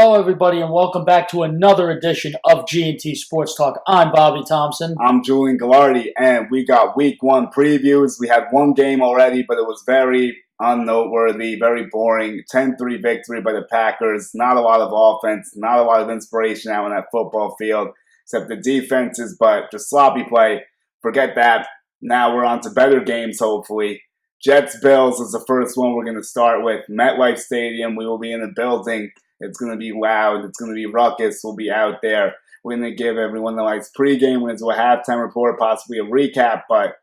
Hello, everybody, and welcome back to another edition of G&T Sports Talk. I'm Bobby Thompson. I'm Julian Gallardi, and we got Week 1 previews. We had one game already, but it was very unnoteworthy, very boring. 10-3 victory by the Packers. Not a lot of offense, not a lot of inspiration out on that football field, except the defenses, but just sloppy play. Forget that. Now we're on to better games, hopefully. Jets-Bills is the first one we're going to start with. MetLife Stadium, we will be in the building. It's going to be loud. It's going to be ruckus. We'll be out there. We're going to give everyone the likes pregame. We're going to do a halftime report, possibly a recap. But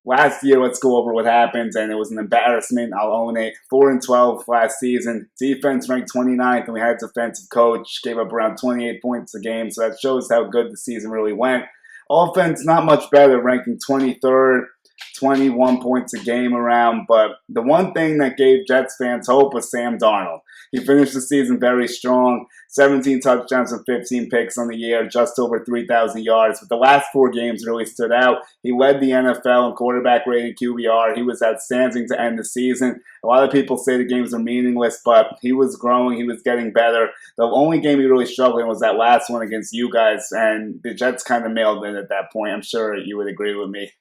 last year, let's go over what happened. And it was an embarrassment. I'll own it. 4-12 last season. Defense ranked 29th, and we had a defensive coach. Gave up around 28 points a game. So that shows how good the season really went. Offense, not much better, ranking 23rd. 21 points a game around, but the one thing that gave Jets fans hope was Sam Darnold. He finished the season very strong, 17 touchdowns and 15 picks on the year, just over 3,000 yards, but the last 4 games really stood out. He led the NFL in quarterback rating QBR. He was outstanding to end the season. A lot of people say the games are meaningless, but he was growing, he was getting better. The only game he really struggled in was that last one against you guys, and the Jets kind of mailed it at that point. I'm sure you would agree with me.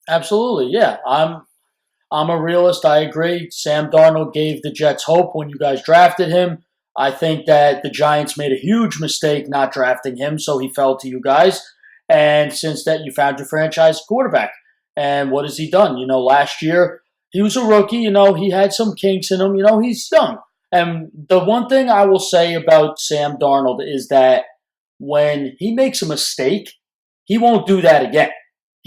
Absolutely, yeah. I'm a realist. I agree. Sam Darnold gave the Jets hope when you guys drafted him. I think that the Giants made a huge mistake not drafting him, so he fell to you guys. And since that, you found your franchise quarterback. And what has he done? Last year, he was a rookie. He had some kinks in him. He's young. And the one thing I will say about Sam Darnold is that when he makes a mistake, he won't do that again.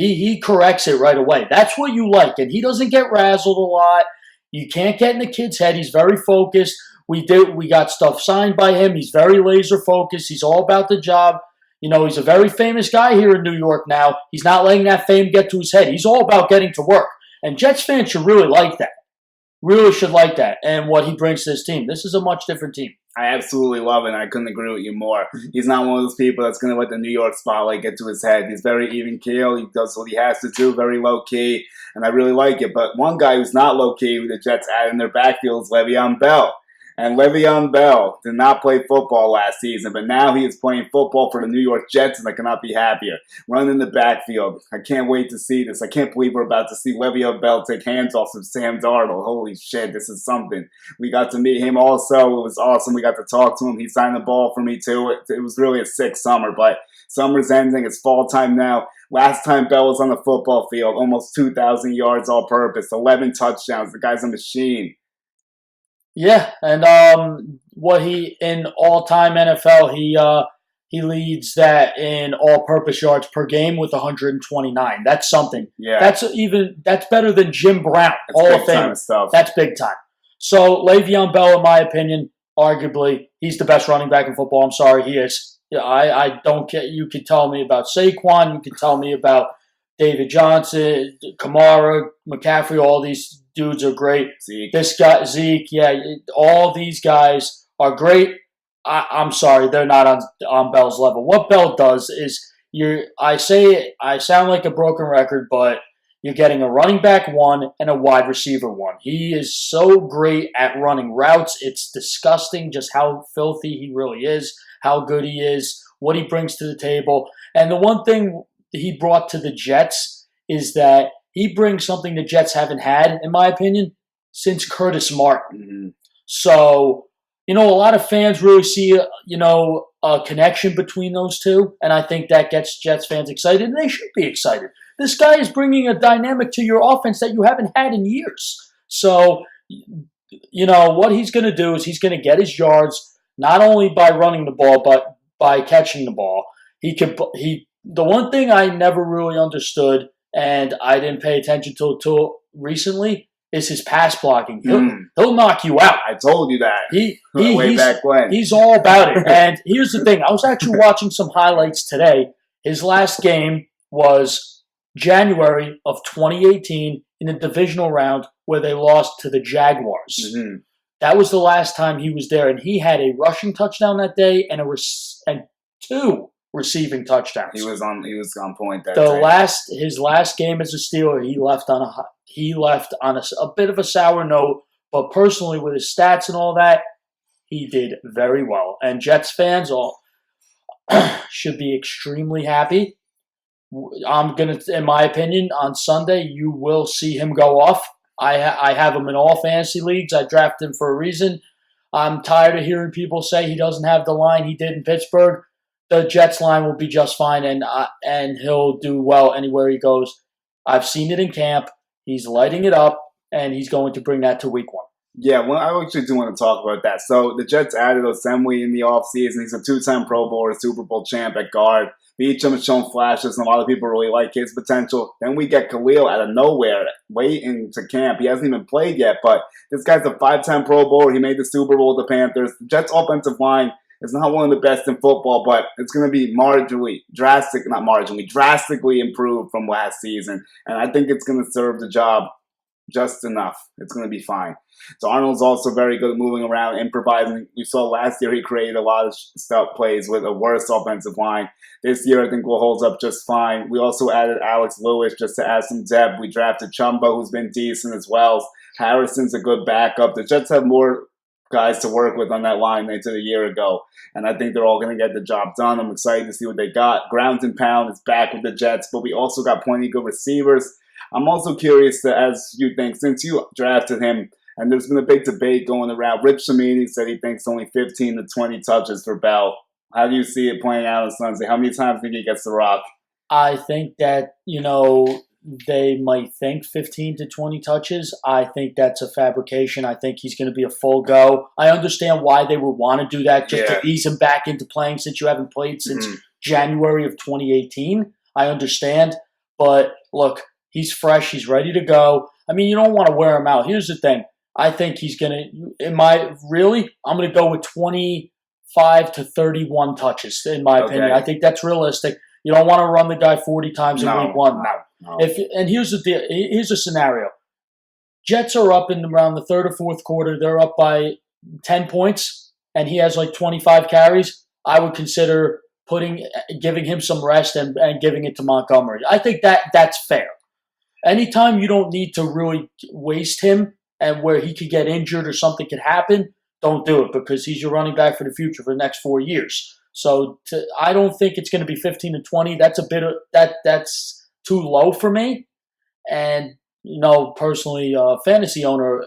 He corrects it right away. That's what you like. And he doesn't get razzled a lot. You can't get in the kid's head. He's very focused. We got stuff signed by him. He's very laser focused. He's all about the job. He's a very famous guy here in New York now. He's not letting that fame get to his head. He's all about getting to work. And Jets fans should really like that. Really should like that. And what he brings to this team. This is a much different team. I absolutely love it, and I couldn't agree with you more. He's not one of those people that's going to let the New York spotlight get to his head. He's very even keel. He does what he has to do, very low-key, and I really like it. But one guy who's not low-key, who the Jets add in their backfield, is Le'Veon Bell. And Le'Veon Bell did not play football last season, but now he is playing football for the New York Jets, and I cannot be happier. Running in the backfield. I can't wait to see this. I can't believe we're about to see Le'Veon Bell take hands off of Sam Darnold. Holy shit, this is something. We got to meet him also. It was awesome. We got to talk to him. He signed the ball for me, too. It was really a sick summer, but summer's ending. It's fall time now. Last time Bell was on the football field, almost 2,000 yards all-purpose, 11 touchdowns. The guy's a machine. Yeah, and what he in all-time NFL, he leads that in all-purpose yards per game with 129. That's something. Yeah, that's better than Jim Brown, that's Hall of Fame stuff. That's big time. So Le'Veon Bell, in my opinion, arguably he's the best running back in football. I'm sorry, he is. Yeah, I don't care. You could tell me about Saquon. You could tell me about David Johnson, Kamara, McCaffrey. All these dudes are great. Zeke. This guy, Zeke, yeah, all these guys are great. I'm sorry, they're not on Bell's level. What Bell does is I sound like a broken record, but you're getting a running back 1 and a wide receiver 1. He is so great at running routes. It's disgusting just how filthy he really is, how good he is, what he brings to the table. And the one thing he brought to the Jets is that he brings something the Jets haven't had, in my opinion, since Curtis Martin. Mm-hmm. So, a lot of fans really see, a connection between those two, and I think that gets Jets fans excited, and they should be excited. This guy is bringing a dynamic to your offense that you haven't had in years. So, what he's going to do is he's going to get his yards not only by running the ball, but by catching the ball. The one thing I never really understood, and I didn't pay attention to recently, is his pass blocking. He'll knock you out. I told you that way back when. He's all about it. And here's the thing. I was actually watching some highlights today. His last game was January of 2018 in the divisional round where they lost to the Jaguars. Mm-hmm. That was the last time he was there, and he had a rushing touchdown that day and 2 receiving touchdowns. He was on point that day. His last game as a Steeler, he left on a bit of a sour note, but personally with his stats and all that, he did very well. And Jets fans all should be extremely happy. In my opinion, on Sunday, you will see him go off. I have him in all fantasy leagues. I drafted him for a reason. I'm tired of hearing people say he doesn't have the line he did in Pittsburgh. The Jets line will be just fine, and he'll do well anywhere he goes. I've seen it in camp. He's lighting it up, and he's going to bring that to week 1. Yeah, well, I actually do want to talk about that. So the Jets added Osemwe in the offseason. He's a 2-time Pro Bowler, Super Bowl champ at guard. Beachum has shown flashes, and a lot of people really like his potential. Then we get Khalil out of nowhere, way into camp. He hasn't even played yet, but this guy's a 5-time Pro Bowler. He made the Super Bowl with the Panthers. The Jets' offensive line is not one of the best in football, but it's going to be drastically improved from last season. And I think it's going to serve the job just enough. It's going to be fine. So Arnold's also very good at moving around, improvising. You saw last year he created a lot of stuff plays with a worse offensive line. This year I think will hold up just fine. We also added Alex Lewis just to add some depth. We drafted Chumba, who's been decent as well. Harrison's a good backup. The Jets have more guys to work with on that line than they did a year ago. And I think they're all going to get the job done. I'm excited to see what they got. Ground and Pound is back with the Jets, but we also got plenty of good receivers. I'm also curious to, as you think, since you drafted him, and there's been a big debate going around. Rich Cimini said he thinks only 15 to 20 touches for Bell. How do you see it playing out on Sunday? How many times do you think he gets the rock? I think that, they might think 15 to 20 touches. I think that's a fabrication. I think he's going to be a full go. I understand why they would want to do that, just to ease him back into playing since you haven't played since January of 2018. I understand. But, look, he's fresh. He's ready to go. I mean, you don't want to wear him out. Here's the thing. I think he's going to, I'm going to go with 25 to 31 touches, in my opinion. I think that's realistic. You don't want to run the guy 40 times in week 1. No. And here's the deal. Here's a scenario. Jets are up in around the third or fourth quarter. They're up by 10 points, and he has like 25 carries. I would consider giving him some rest and giving it to Montgomery. I think that's fair. Anytime you don't need to really waste him and where he could get injured or something could happen, don't do it, because he's your running back for the future for the next 4 years. So I don't think it's going to be 15 to 20. That's that's too low for me. And personally, fantasy owner,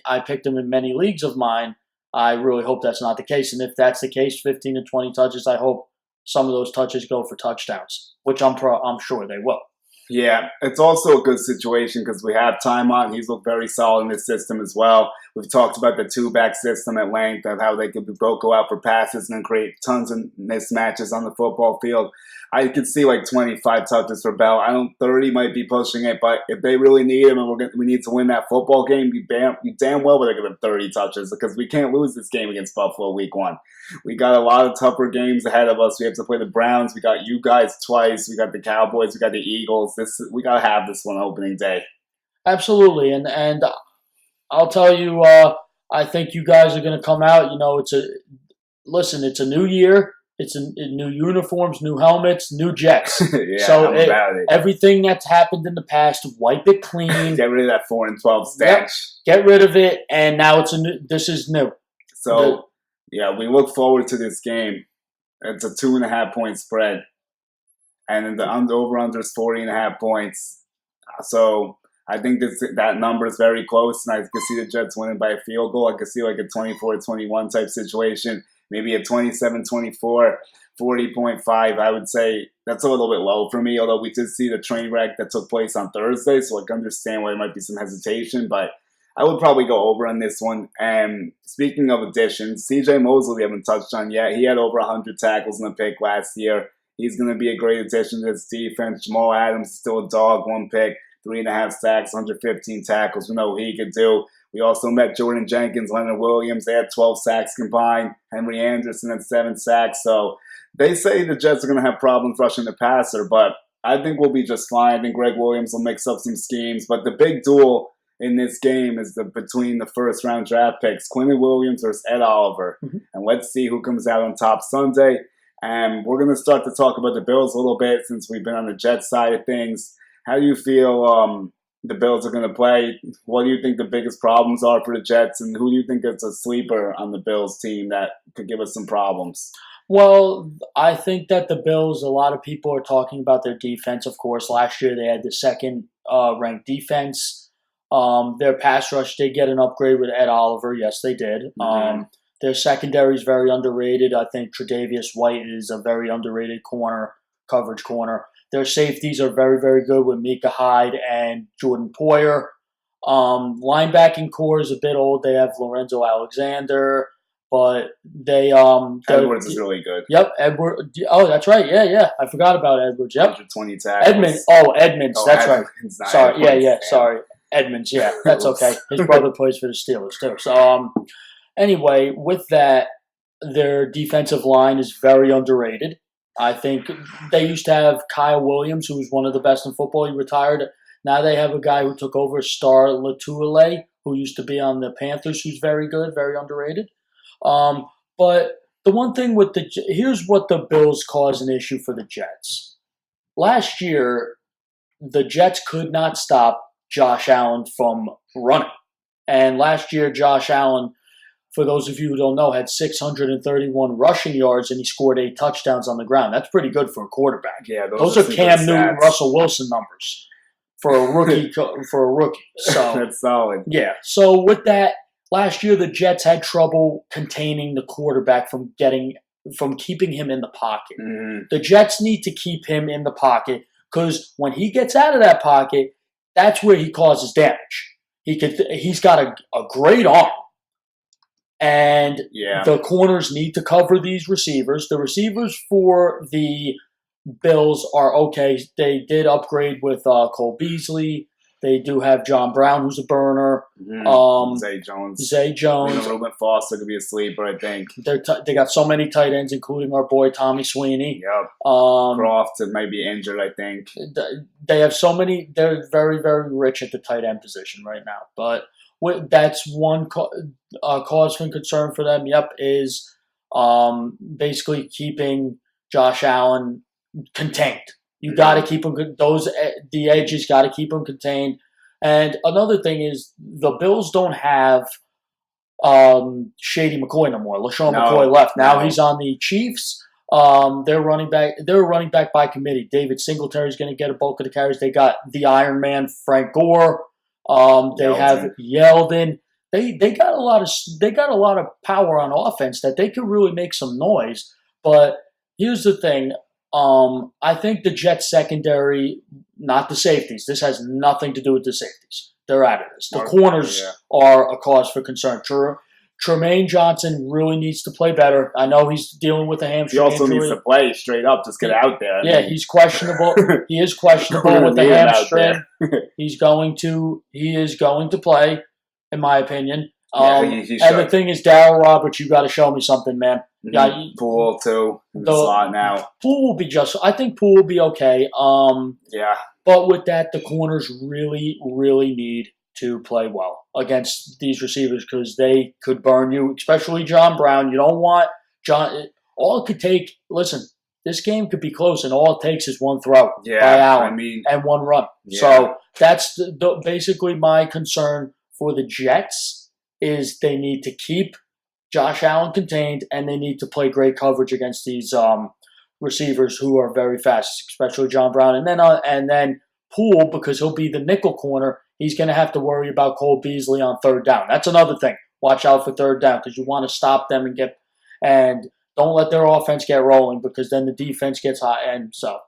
I picked him in many leagues of mine. I really hope that's not the case. And if that's the case, 15 to 20 touches, I hope some of those touches go for touchdowns, which I'm sure they will. Yeah, it's also a good situation because we have Tymont. He's looked very solid in this system as well. We've talked about the 2-back system at length of how they could both go out for passes and create tons of mismatches on the football field. I could see like 25 touches for Bell. 30 might be pushing it, but if they really need him and we need to win that football game, you damn well better give him 30 touches, because we can't lose this game against Buffalo week 1. We got a lot of tougher games ahead of us. We have to play the Browns. We got you guys twice. We got the Cowboys. We got the Eagles. We got to have this one opening day. Absolutely. And I'll tell you, I think you guys are going to come out. It's a new year. It's new uniforms, new helmets, new Jets. Yeah, so everything that's happened in the past, wipe it clean. Get rid of that 4-12 stench. Get rid of it, and now this is new. So, we look forward to this game. It's a 2.5-point spread, and the over-under is 40.5 points. So I think that number is very close, and I can see the Jets winning by a field goal. I can see like a 24-21 type situation. Maybe a 27-24, 40.5. I would say that's a little bit low for me, although we did see the train wreck that took place on Thursday, so I can understand why there might be some hesitation, but I would probably go over on this one. And speaking of additions, CJ Mosley we haven't touched on yet. He had over 100 tackles in the pick last year. He's going to be a great addition to this defense. Jamal Adams is still a dog, 1 pick, 3.5 sacks, 115 tackles. We know what he could do. We also met Jordan Jenkins, Leonard Williams. They had 12 sacks combined. Henry Anderson had 7 sacks. So they say the Jets are going to have problems rushing the passer, but I think we'll be just fine. I think Greg Williams will mix up some schemes. But the big duel in this game is between the first-round draft picks, Quinton Williams versus Ed Oliver. Mm-hmm. And let's see who comes out on top Sunday. And we're going to start to talk about the Bills a little bit since we've been on the Jets side of things. How do you feel the Bills are going to play. What do you think the biggest problems are for the Jets, and who do you think is a sleeper on the Bills team that could give us some problems? Well, I think that the Bills, a lot of people are talking about their defense, of course. Last year they had the second ranked defense. Their pass rush did get an upgrade with Ed Oliver. Yes, they did. Their secondary is very underrated. I think Tre'Davious White is a very underrated coverage corner. Their safeties are very, very good with Micah Hyde and Jordan Poyer. Linebacking core is a bit old. They have Lorenzo Alexander, but Edwards is really good. Yep, Edward. Oh, that's right. Yeah. I forgot about Edwards. Yep, 120 tackles. Edmonds. That's Edmonds, right. Sorry. Edwards, Yeah. Sorry, Edmonds. Yeah, that's okay. His brother plays for the Steelers too. So, anyway, with that, their defensive line is very underrated. I think they used to have Kyle Williams, who was one of the best in football. He retired. Now they have a guy who took over, Star Latuile, who used to be on the Panthers, who's very good, very underrated. But the one thing here's what the Bills cause an issue for the Jets. Last year, the Jets could not stop Josh Allen from running. And last year, Josh Allen, for those of you who don't know, had 631 rushing yards and he scored 8 touchdowns on the ground. That's pretty good for a quarterback. Yeah, those are Cam Newton, Russell Wilson numbers for a rookie. So that's solid. Yeah. So with that, last year the Jets had trouble containing the quarterback from keeping him in the pocket. The Jets need to keep him in the pocket because when he gets out of that pocket, that's where he causes damage. He's got a great arm. And the corners need to cover these receivers. The receivers for the Bills are okay. They did upgrade with Cole Beasley. They do have John Brown, who's a burner. Zay Jones. Reuben Foster could be a sleeper, I think. They got so many tight ends, including our boy Tommy Sweeney. Yep. Croft may be injured, I think. They have so many. They're very, very rich at the tight end position right now. But that's one cause for concern for them. Yep, is basically keeping Josh Allen contained. You got to keep them. The edges got to keep them contained. And another thing is the Bills don't have Shady McCoy no more. LaShawn McCoy left. Now he's on the Chiefs. They're running back by committee. David Singletary is going to get a bulk of the carries. They got the Iron Man Frank Gore. They have Yeldon. They got a lot of power on offense that they could really make some noise. But here's the thing. I think the Jets secondary, not the safeties. This has nothing to do with the safeties. They're out of this. The corners are a cause for concern. Tremaine Johnson really needs to play better. I know he's dealing with a hamstring injury. He also needs to play straight up. Just get out there. He's questionable. He is questionable with the hamstring. He is going to play, in my opinion. And the thing is, Darryl Roberts, you got to show me something, man. Poole too in the slot now. Poole will be I think Poole will be okay. But with that, the corners really, really need to play well against these receivers because they could burn you, especially John Brown. You don't want John. All it could take. Listen, this game could be close, and all it takes is one throw by Allen and one run. Yeah. So that's basically my concern for the Jets. Is they need to keep Josh Allen contained, and they need to play great coverage against these receivers who are very fast, especially John Brown. And then Poole, because he'll be the nickel corner, he's going to have to worry about Cole Beasley on third down. That's another thing. Watch out for third down because you want to stop them and don't let their offense get rolling because then the defense gets hot. And so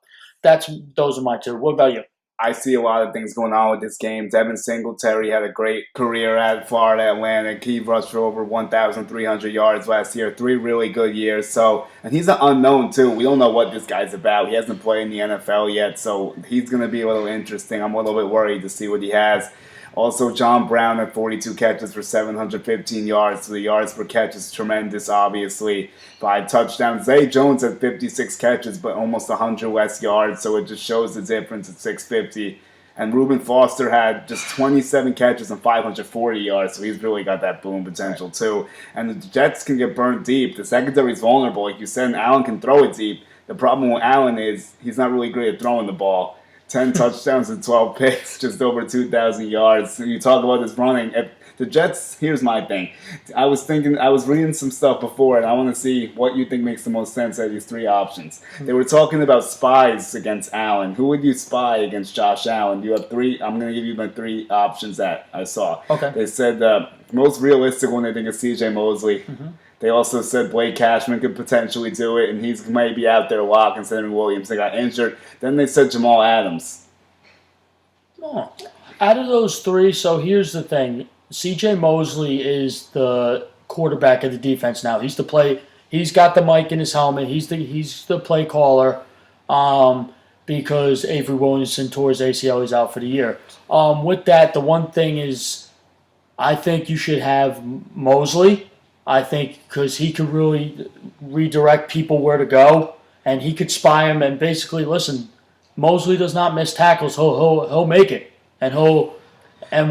those are my two. What about you? I see a lot of things going on with this game. Devin Singletary had a great career at Florida Atlantic. He rushed for over 1,300 yards last year. 3 really good years. And he's an unknown, too. We don't know what this guy's about. He hasn't played in the NFL yet, so he's going to be a little interesting. I'm a little bit worried to see what he has. Also, John Brown had 42 catches for 715 yards. So the yards per catch is tremendous, obviously. 5 touchdowns. Zay Jones had 56 catches, but almost 100 less yards. So it just shows the difference at 650. And Reuben Foster had just 27 catches and 540 yards. So he's really got that boom potential, too. And the Jets can get burned deep. The secondary is vulnerable. Like you said, and Allen can throw it deep. The problem with Allen is he's not really great at throwing the ball. 10 touchdowns and 12 picks, just over 2,000 yards. And you talk about this running. If the Jets, here's my thing. I was reading some stuff before, and I want to see what you think makes the most sense out of these three options. They were talking about spies against Allen. Who would you spy against Josh Allen? You have three. I'm going to give you my three options that I saw. Okay. They said the most realistic one they think is C.J. Mosley. Mm-hmm. They also said Blake Cashman could potentially do it, and he's maybe out there a lot considering Williams. They got injured. Then they said Jamal Adams. Oh. Out of those three, so here's the thing. C.J. Mosley is the quarterback of the defense now. He's got the mic in his helmet. He's the play caller because Avery Williamson tore his ACL. He's out for the year. With that, the one thing is I think you should have Mosley. I think because he could really redirect people where to go, and he could spy them and basically listen. Mosley does not miss tackles. He'll make it, and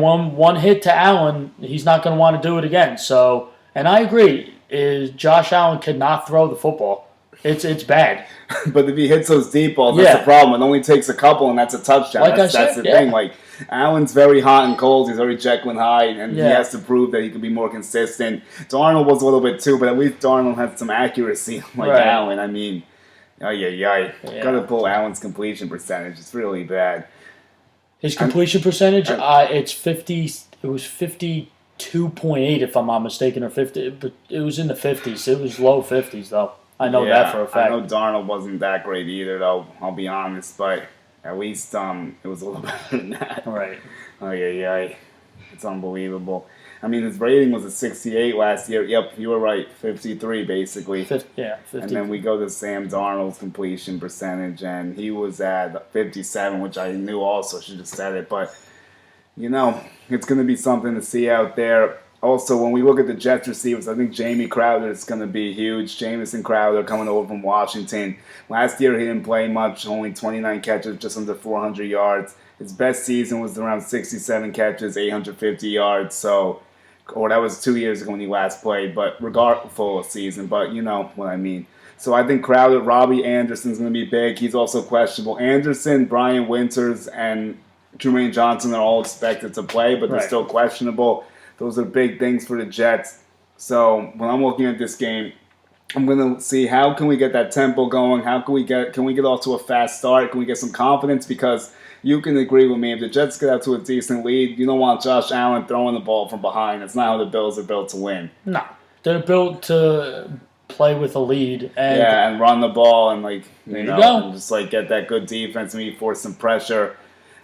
one hit to Allen, he's not going to want to do it again. So, and I agree, Josh Allen cannot throw the football. It's bad. But if he hits those deep balls, that's the problem. It only takes a couple, and that's a touchdown. That's the thing. Like, Allen's very hot and cold. He's very Jekyll and Hyde, and he has to prove that he can be more consistent. Darnold was a little bit too, but at least Darnold had some accuracy like Allen. I mean, got to pull Allen's completion percentage. It's really bad. His completion percentage, it's 50. It was 52.8 if I'm not mistaken, or 50. But it was in the 50s. It was low 50s though. I know that for a fact. I know Darnold wasn't that great either, though. I'll be honest, but at least it was a little better than that. Right. It's unbelievable. I mean, his rating was a 68 last year. Yep, you were right. 53, basically. 50. And then we go to Sam Darnold's completion percentage, and he was at 57, which I knew also. Should have said it. But, it's going to be something to see out there. Also, when we look at the Jets receivers, I think Jamie Crowder is going to be huge. Jamison Crowder coming over from Washington. Last year, he didn't play much, only 29 catches, just under 400 yards. His best season was around 67 catches, 850 yards. Or that was 2 years ago when he last played, but regardless of season. But you know what I mean. So I think Crowder, Robbie Anderson's going to be big. He's also questionable. Anderson, Brian Winters, and Jermaine Johnson are all expected to play, but they're still questionable. Those are big things for the Jets. So when I'm looking at this game, I'm going to see how can we get that tempo going? Can we get off to a fast start? Can we get some confidence? Because you can agree with me, if the Jets get out to a decent lead, you don't want Josh Allen throwing the ball from behind. That's not how the Bills are built to win. No. They're built to play with a lead. And run the ball and and just get that good defense and maybe force some pressure.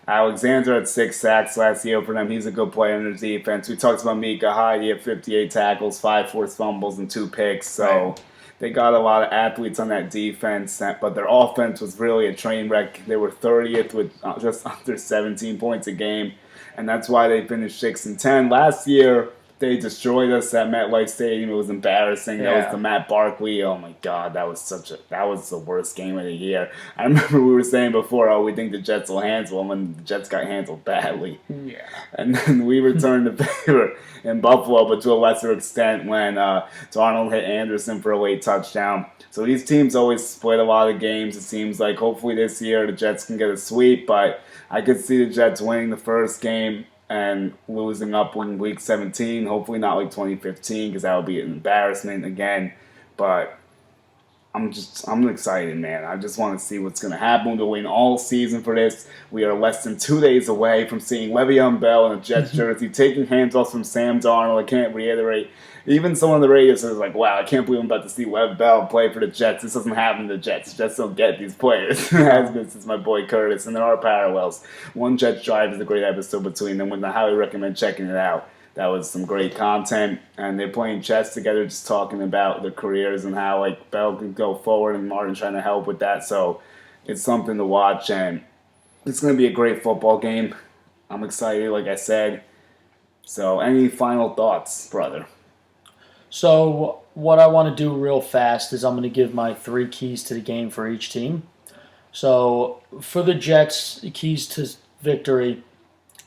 Alexander had 6 sacks last year for them. He's a good player in their defense. We talked about Micah Hyde. He had 58 tackles, 5 forced fumbles, and 2 picks. So they got a lot of athletes on that defense, but their offense was really a train wreck. They were 30th with just under 17 points a game, and that's why they finished 6-10. Last year, they destroyed us at MetLife Stadium. It was embarrassing. Yeah. That was the Matt Barkley. Oh my God, that was the worst game of the year. I remember we were saying before, we think the Jets will handle them, and the Jets got handled badly. Yeah. And then we returned the favor in Buffalo, but to a lesser extent when Darnold hit Anderson for a late touchdown. So these teams always split a lot of games. It seems like hopefully this year the Jets can get a sweep, but I could see the Jets winning the first game and losing up in Week 17. Hopefully not like 2015, because that would be an embarrassment again. But I'm excited, man. I just want to see what's going to happen. We're waiting all season for this. We are less than 2 days away from seeing Le'Veon Bell in a Jets jersey, taking handoffs from Sam Darnold. I can't reiterate. Even someone on the radio says, wow, I can't believe I'm about to see Lev Bell play for the Jets. This doesn't happen to the Jets. The Jets don't get these players. It has been since my boy Curtis, and there are parallels. One Jets Drive is a great episode between them, and I highly recommend checking it out. That was some great content, and they're playing chess together, just talking about their careers and how Bell can go forward, and Martin trying to help with that. So it's something to watch, and it's going to be a great football game. I'm excited, like I said. So any final thoughts, brother? So what I want to do real fast is I'm going to give my 3 keys to the game for each team. So for the Jets, the keys to victory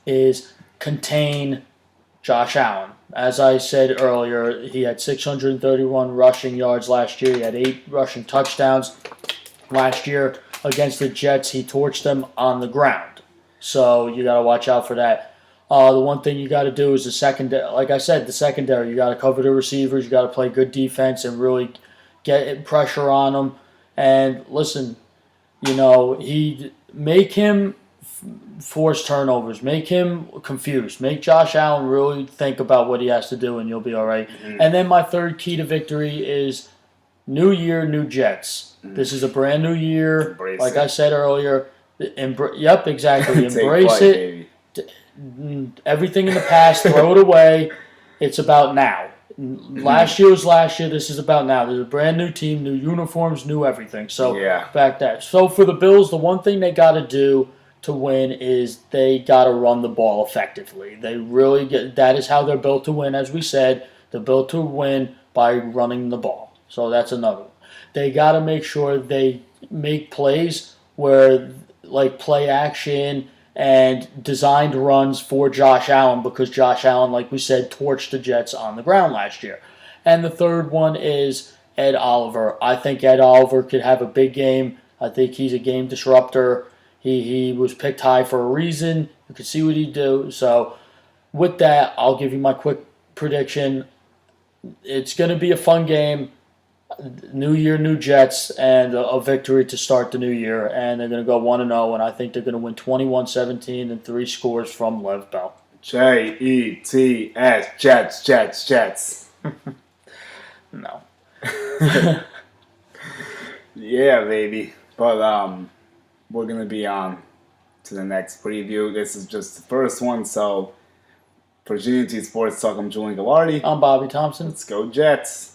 is contain Josh Allen. As I said earlier, he had 631 rushing yards last year. He had 8 rushing touchdowns last year. against the Jets, he torched them on the ground. So you got to watch out for that. The one thing you got to do is the secondary. Like I said, the secondary. You got to cover the receivers. You got to play good defense and really get pressure on them. And listen, he make him force turnovers, make him confused, make Josh Allen really think about what he has to do, and you'll be all right. Mm-hmm. And then my third key to victory is new year, new Jets. Mm-hmm. This is a brand new year. Embrace like it. I said earlier. Yep, exactly. Embrace flight, it. Everything in the past, throw it away. It's about now. Last year was last year. This is about now. There's a brand new team, new uniforms, new everything. So back that. So for the Bills, the one thing they got to do to win is they got to run the ball effectively. They really that is how they're built to win. As we said, they're built to win by running the ball. So that's another one. They got to make sure they make plays where like play action and designed runs for Josh Allen, because Josh Allen, like we said, torched the Jets on the ground last year. And the third one is Ed Oliver. I think Ed Oliver could have a big game. I think he's a game disruptor. He was picked high for a reason. You could see what he'd do. So with that, I'll give you my quick prediction. It's going to be a fun game. New year, new Jets, and a victory to start the new year. And they're going to go 1-0, and I think they're going to win 21-17 and 3 scores from Lev Bell. Jets, Jets. No. Yeah, baby. But we're going to be on to the next preview. This is just the first one, so for GNT Sports Talk, I'm Julian Gallardi. I'm Bobby Thompson. Let's go Jets.